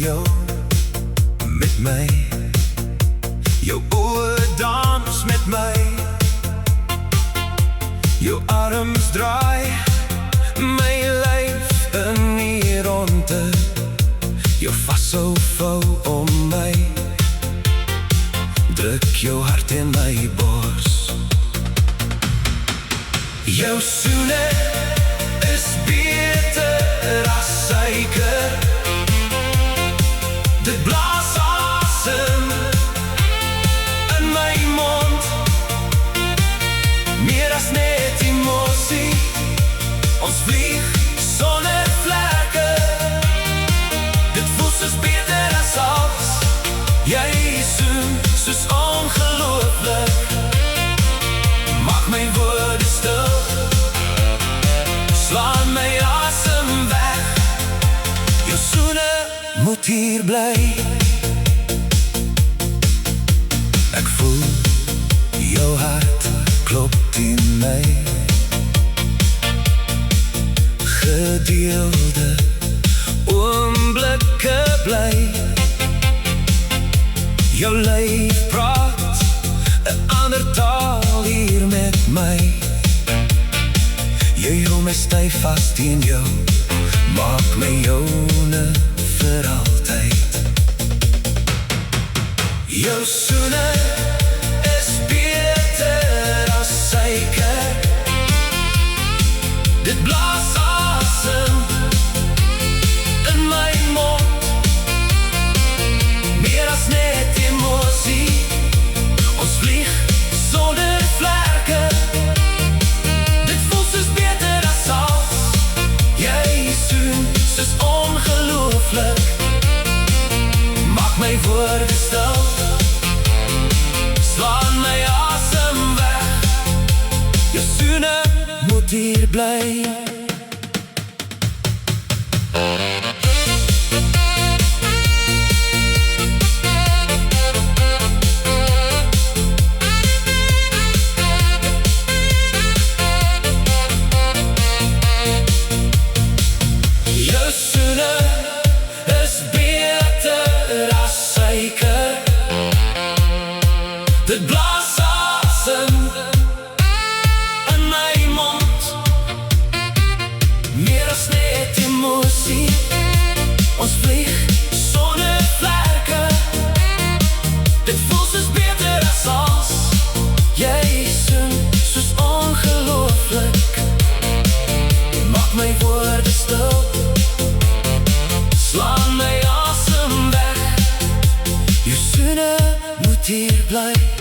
jou met my. Jou oë dans met my. Jou arms draai my lyf in die ronde. Jou vashou vou om my. Druk jou hart in my bors. Jou soene is beter as suiker. Dit blaas asem in my mond. Meer as net emosie. Ons vlieg sonder vlekke. Dit voel soos beter as alles. Jy soen soos ongelooflik. Maak my woorde stil. Slaan my asem weg. Jou soene moet hier bly. Ek voel jou hart klop in my. Gedeelde oomblikke bly. Jou lyf praat 'n ander taal hier met my. Jy hou my styf vast teen jou. Maak my joune vir altyd. Jou soene is beter as suiker. Dit blaas asem in my mond. Meer as net emosie. Ons vlieg sonder vlekke. Dit voel soos beter as alles. Jy soen soos ongelooflik. Maak my woorde stil. Slaan my asem weg. Jou soene moet hier bly. Jou soene is beter as suiker. Dit blaas asem in my mond. Meer as net emosie. Ons vlieg sonder vlekke. Dit voel soos beter as alles. Jy soen soos ongelooflik. Maak my woorde stil. Slaan my asem weg. Jou soene moet hier bly.